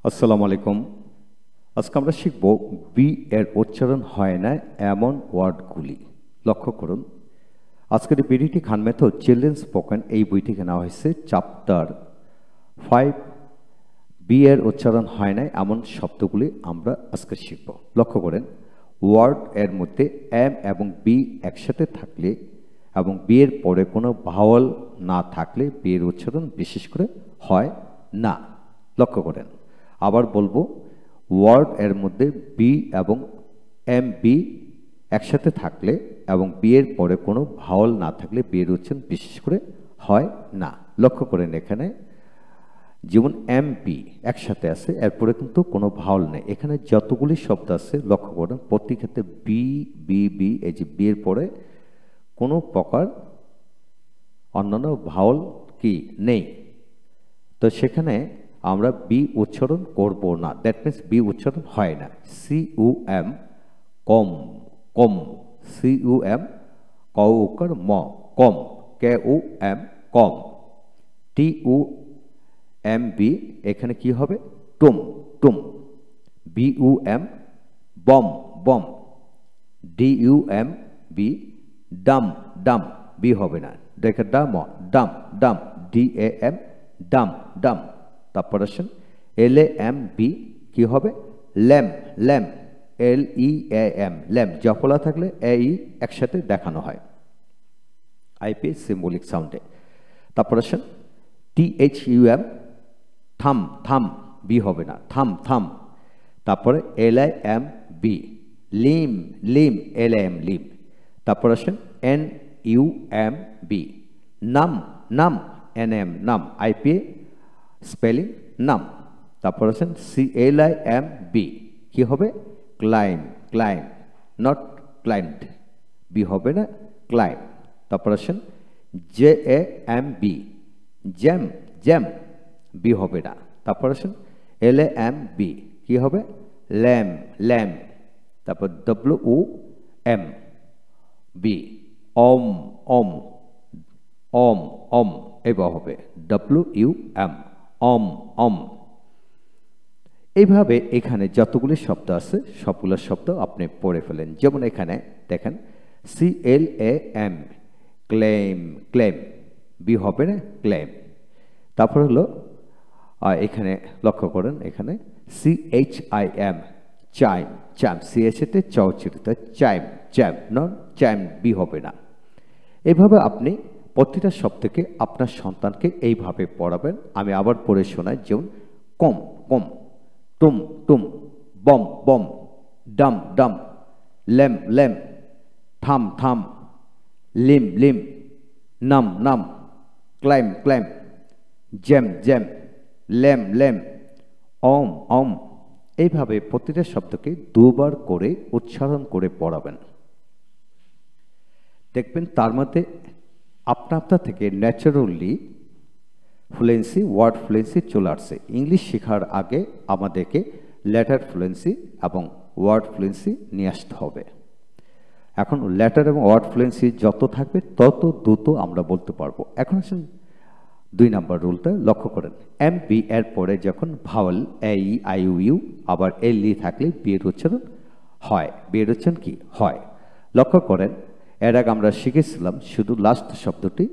আসসালামু আলাইকুম। আজকে আমরা শিখব বি এর উচ্চারণ হয় না এমন ওয়ার্ডগুলি। লক্ষ্য করুন, আজকের বিডিটি খান মেথড চিলড্রেন স্পোকেন এই বই থেকে নেওয়া হয়েছে চ্যাপ্টার 5। বি এর উচ্চারণ হয় না এমন শব্দগুলি আমরা আজকে শিখব। লক্ষ্য করেন, ওয়ার্ড এর মধ্যে এম এবং বি একসাথে থাকলে এবং বি এর পরে কোনো ভাওয়াল না থাকলে বি এর উচ্চারণ বিশেষ করে হয় না। লক্ষ্য করেন, আবার বলবো, ওয়ার্ড এর মধ্যে বি এবং এম বি একসাথে থাকলে এবং বি এর পরে কোনো ভাওয়াল না থাকলে বি এর উচ্চারণ বিশেষ করে হয় না। লক্ষ্য করেন, এখানে যেমন এম বি একসাথে আছে, এরপরে কিন্তু কোনো ভাওয়াল নেই। এখানে যতগুলি শব্দ আছে লক্ষ্য করেন, প্রতি ক্ষেত্রে বি বি বি, এই যে বি এর পরে কোনো প্রকার অন্যান্য ভাওয়াল কি নেই, তো সেখানে আমরা বি উচ্চারণ করব না। দ্যাট মিনস বি উচ্চারণ হয় না। C U M comb comb, C U M ক উকার ম কম, কে উ এম comb, T U M B এখানে কি হবে tomb tomb, B U M bomb bomb, D U M B dumb dumb, B হবে না, দেখে Dam Dam Dam, D A M Dam Dam. তারপর আসেন এল এ এম বি কি হবে lamb lamb, L E A M lamb, জফলা থাকলে এ ই একসাথে দেখানো হয় আইপি সিম্বলিক সাউন্ডে। তারপর আসেন টি এইচ ইউ এম থাম থাম, বি হবে না, থাম থাম। তারপরে L I M B limb limb, L I M limb. তারপর আসেন N U M B numb numb, N M numb, IP spelling numb. তারপর আছেন C L I M B কি হবে climb climb, not climbed, B হবে না climb. তারপর আসেন J A M B jamb jamb, B হবে না। তারপর আসেন এল এ এম বি কি হবে ল্যাম ল্যাম। তারপর ডব্লিউ ও এম বি অম অম অম অম, এবার হবে ডব্লিউ ইউ এম অম অম। এইভাবে এখানে যতগুলি শব্দ আছে সবগুলো শব্দ আপনি পড়ে ফেলেন। যেমন এখানে দেখেন C L A M claim claim, B হবে না ক্লেম। তারপর হলো এখানে লক্ষ্য করেন, এখানে C H I M chime chime, C H এতে চৌচিরিত chime chime, non chime, B হবে না। এইভাবে আপনি প্রতিটা শব্দকে আপনার সন্তানকে এইভাবে পড়াবেন। আমি আবার পড়ে শোনাই, যেমন কম কম, টুম টুম, bomb bomb, Dam Dam, lamp lamp, থাম থাম, Lim limb, numb numb, climb climb, jamb jamb, lamb lamb, womb womb. এইভাবে প্রতিটা শব্দকে দুবার করে উচ্চারণ করে পড়াবেন। দেখবেন তার মধ্যে আপনা থেকে ন্যাচারালি ফ্লুয়েন্সি, ওয়ার্ড ফ্লুয়েন্সি চলে আসছে। ইংলিশ শেখার আগে আমাদেরকে লেটার ফ্লুয়েন্সি এবং ওয়ার্ড ফ্লুয়েন্সি নিয়ে আসতে হবে। এখন লেটার এবং ওয়ার্ড ফ্লুয়েন্সি যত থাকবে তত দ্রুত আমরা বলতে পারবো। এখন আসুন 2 নম্বর রুলটা লক্ষ্য করেন, এম বি এর পরে যখন ভাওয়াল এ ই আই ইউ আবার এল ই থাকলে বি এর উচ্চারণ হয়। বি এর উচ্চারণ কি হয় লক্ষ্য করেন। এর আগে আমরা শিখেছিলাম শুধু লাস্ট শব্দটি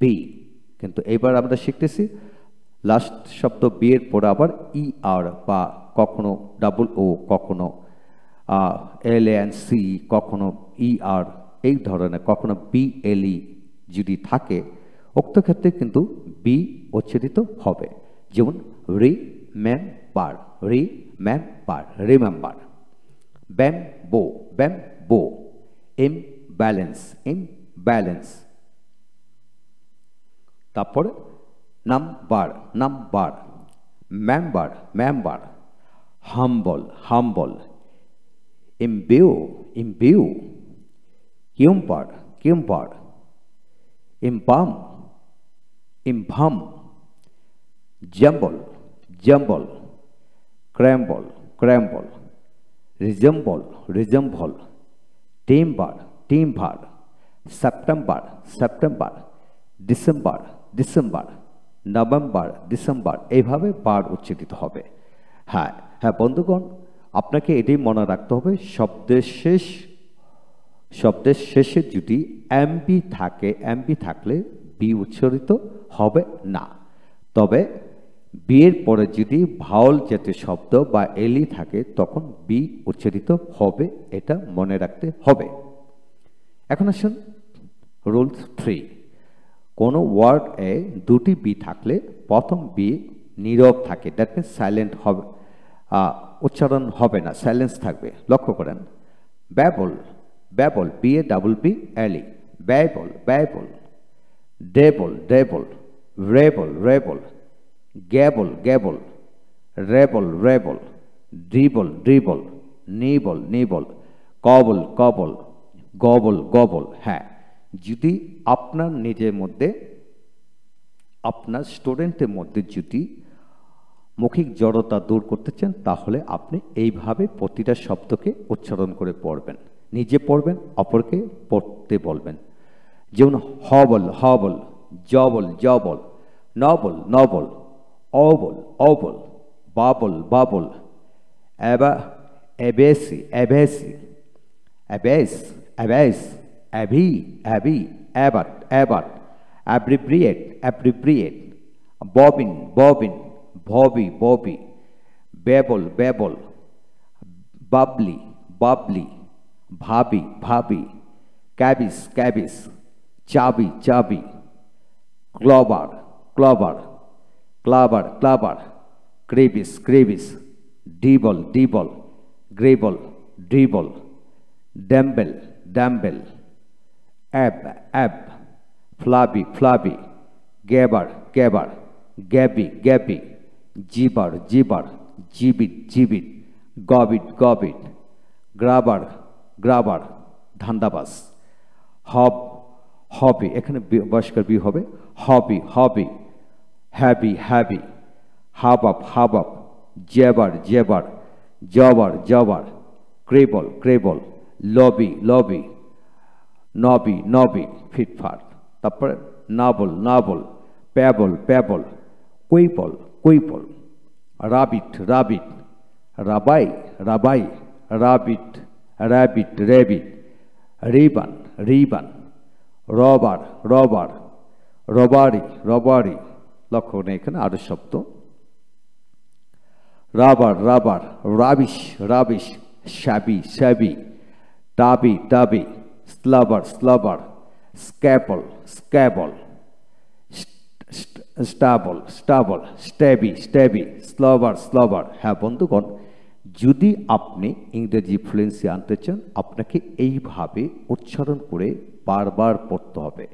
বি, কিন্তু এবার আমরা শিখতেছি লাস্ট শব্দ বি এর পরে আবার ই আর বা কখনো ডাবল ও, কখনো এল এন সি, কখনো ই আর, এই ধরনের কখনো বি এল ই যদি থাকে, উক্ত ক্ষেত্রে কিন্তু বি উচ্চারিত হবে। যেমন রি ম্যাম বার, রি ম্যাম বার, রিমেম্বার। ব্যাম বো, ব্যাম বো। ইম ব্যালেন্স, ইম ব্যালেন্স। তারপরে number, number. Member, member. Humble, humble. Imbue, imbue. কিউম্পার, কিউম্পার। ইমপাম, ইমভাম। Jumble, jumble. Crumble, crumble. Resemble, resemble. Timber, timber. September, September. December, December. November, December. এইভাবে বার উচ্চারিত হবে। হ্যাঁ হ্যাঁ বন্ধুগণ, আপনাকে এটাই মনে রাখতে হবে, শব্দের শেষে যদি এমবি থাকলে বি উচ্চারিত হবে না। তবে বি এর পরে যদি ভাওয়াল জাতীয় শব্দ বা এলি থাকে তখন বি উচ্চারিত হবে, এটা মনে রাখতে হবে। এখন আসুন রুল 3। কোনো ওয়ার্ড এ দুটি বি থাকলে প্রথম বি নীরব থাকে, দ্যাট মিনস সাইলেন্ট হবে, উচ্চারণ হবে না, সাইলেন্স থাকবে। লক্ষ্য করেন, babble babble, B A double B L E, babble babble. Dabble dabble, rabble rabble, gabble gabble, rabble rabble, dribble dribble, nibble nibble, cobble cobble, গবল গবল। হ্যাঁ, যদি আপনার নিজের মধ্যে, আপনার স্টুডেন্টের মধ্যে যদি মৌখিক জড়তা দূর করতে চান তাহলে আপনি এইভাবে প্রতিটা শব্দকে উচ্চারণ করে পড়বেন, নিজে পড়বেন, অপরকে পড়তে বলবেন। যেমন হবল হবল, জবল জবল, nobble nobble, wobble wobble, bubble bubble, abbacy abbacy, abbess abbess, abbey abbey, abbot abbot, abbreviate abbreviate, bobbin bobbin, bobby bobby, বেবল বেবল, বাবলি বাবলি, ভাবি ভাবি, cabbies cabbies, chubby chubby, clobber clobber, clubber clubber, ক্রেবিস ক্রেবিস, dibble dibble, গ্রেবল dribble, dumbbell dumbbell, ab ab, flabby flabby, gabber gabber, gabby gabby, jibber jibber, gibbet gibbet, gobbet gobbet, grabber grabber, ধান্দাবাস। Hobby, এখানে বয়স্কার B হবে, হবি হবি, heavy heavy, হাবাব হাবাব, জেবার জেবার, জবার জবার, ক্রেবল ক্রেবল, lobby lobby, নবি knobby, ফিটফাট। তারপরে নাবল নাবল, প্যাবল প্যাবল, কুইপল কুইপল, rabbit rabbit, rabbi rabbi, rabbit rabbit rabbit, ribbon ribbon, robber robber, robbery robbery. লক্ষ্য নেই এখানে আরো শব্দ, rubber rubber, rubbish rubbish, shabby shabby, tabby tabby, slubber slubber, scabble scabble, stubble stubble, stubby stubby, slobber slobber. হ্যাঁ বন্ধুগণ, যদি আপনি ইংরেজি ফ্লুয়েন্সি আনতে চান আপনাকে এইভাবে উচ্চারণ করে বারবার পড়তে হবে।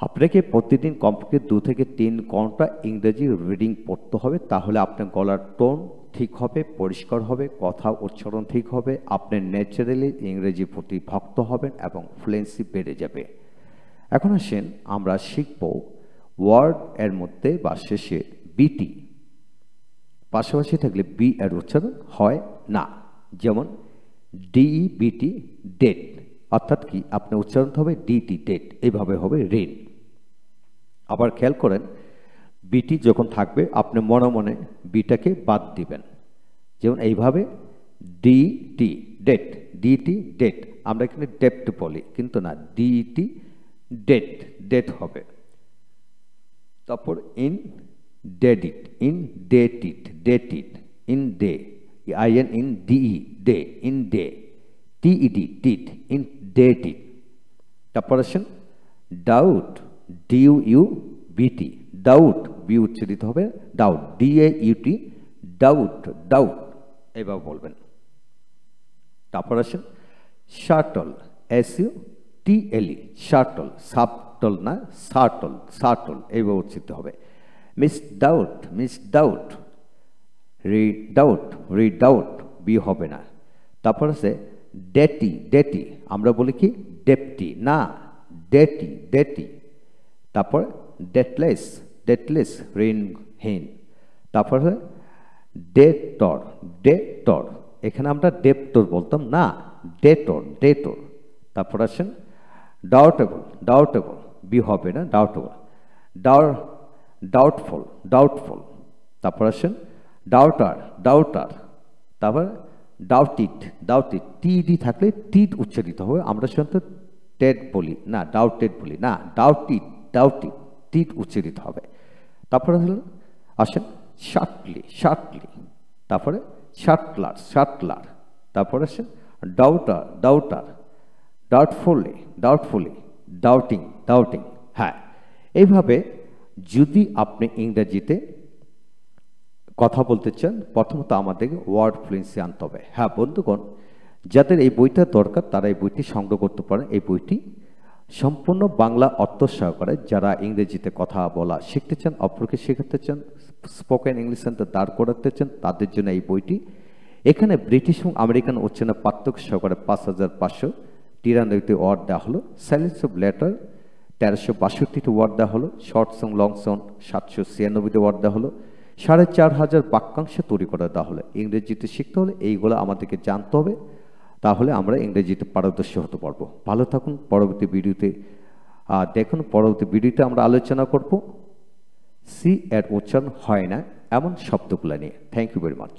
আপনাকে প্রতিদিন কমপক্ষে 2 থেকে 3 ঘন্টা ইংরেজি রিডিং পড়তে হবে, তাহলে আপনার গলার টোন ঠিক হবে, পরিষ্কার হবে, কথা উচ্চারণ ঠিক হবে, আপনি ন্যাচারালি ইংরেজি প্রতি ভক্ত হবেন এবং ফ্লুয়েন্সি বেড়ে যাবে। এখন আসেন আমরা শিখব ওয়ার্ড এর মধ্যে বা শেষে বিটি পাশাপাশি থাকলে বি এর উচ্চারণ হয় না। যেমন ডিই বিটি, ডেট, অর্থাৎ কি আপনার উচ্চারণ হবে ডিটি ডেট, এইভাবে হবে রেন। আবার খেয়াল করেন, বিটি যখন থাকবে আপনি মনে মনে বিটাকে বাদ দিবেন। যেমন এইভাবে ডিটি ডেট, ডিটি ডেট, আমরা এখানে ডেপ্ট বলি কিন্তু না, ডিটি ডেট ডেট হবে। তারপর ইন ডেডিট, ইন ডেটিট ডেটিট, ইন ডে, আইএন ইন ডিই ডে, ইন ডে, টিইডি টিট, ইন ডেটিট। তারপর আসেন ডাউট, ডিউ ইউ বিটি, ডাউট, বি উচ্চারিত হবে ডাউট, ডিএইউটি, ডাউট ডাউট, এবার বলবেন। তারপর আসেন shuttle, SU TLE, shuttle, subtle না শাটল, শাটল, এইভাবে উচ্চারিত হবে। Misdoubt, misdoubt, redoubt, redoubt, B হবে না। তারপর আছে ডেটি, ডেটি, আমরা বলি কি ডেপটি, না ডেটি ডেটি। তারপর ডেটলেস, ডেটলেস, ঋণ হীন। তারপর ডেটর, ডেটর, এখানে আমরা ডেপ্টর বলতাম না, ডেটর ডেটর। তারপর আসেন ডাউটেবল, ডাউটেবল, বি হবে না, ডাউটেবল, ডাউটফুল, ডাউটফুল। তারপর আসেন ডাউটার ডাউটার, তারপর ডাউটিট ডাউটিট, টিডি থাকলে টিট উচ্চারিত হবে, আমরা সাধারণত টেড বলি না, ডাউটেড বলি না, ডাউটিট ডাউটিট, টিট উচ্চারিত হবে। তারপরে হলো আসেন শার্টলি শার্টলি, তারপরে শার্টলার শার্টলার, তারপরে আসেন ডাউটার ডাউটার, ডাউটফুলি ডাউটফুলি, ডাউটিং ডাউটিং। হ্যাঁ, এইভাবে যদি আপনি ইংরেজিতে কথা বলতে চান প্রথমত আমাদেরকে ওয়ার্ড ফ্লুয়েন্সি আনতে হবে। হ্যাঁ বন্ধুগণ, যাদের এই বইটা দরকার তারা এই বইটি সংগ্রহ করতে পারেন। এই বইটি সম্পূর্ণ বাংলা অর্থ সহকারে, যারা ইংরেজিতে কথা বলা শিখতে চান, অপরকে শেখাতে চান, স্পোকেন ইংলিশ সেন্টার দাঁড় করাতে চান, তাদের জন্য এই বইটি। এখানে ব্রিটিশ এবং আমেরিকান উচ্চারণের পার্থক্য সহকারে 5593টি ওয়ার্ড দেওয়া হলো, সাইলেন্স অফ লেটার 1362টি ওয়ার্ড দেওয়া হলো, শর্ট সং লং সং 796টি ওয়ার্ড দেওয়া হলো, 4500 বাক্যাংশ তৈরি করে দেওয়া হলো। ইংরেজিতে শিখতে হলে এইগুলো আমাদেরকে জানতে হবে, তাহলে আমরা ইংরেজিতে পারদর্শী হতে পারবো। ভালো থাকুন, পরবর্তী ভিডিওতে দেখুন। পরবর্তী ভিডিওতে আমরা আলোচনা করব সি এর উচ্চারণ হয় না এমন শব্দগুলো নিয়ে। Thank you very much.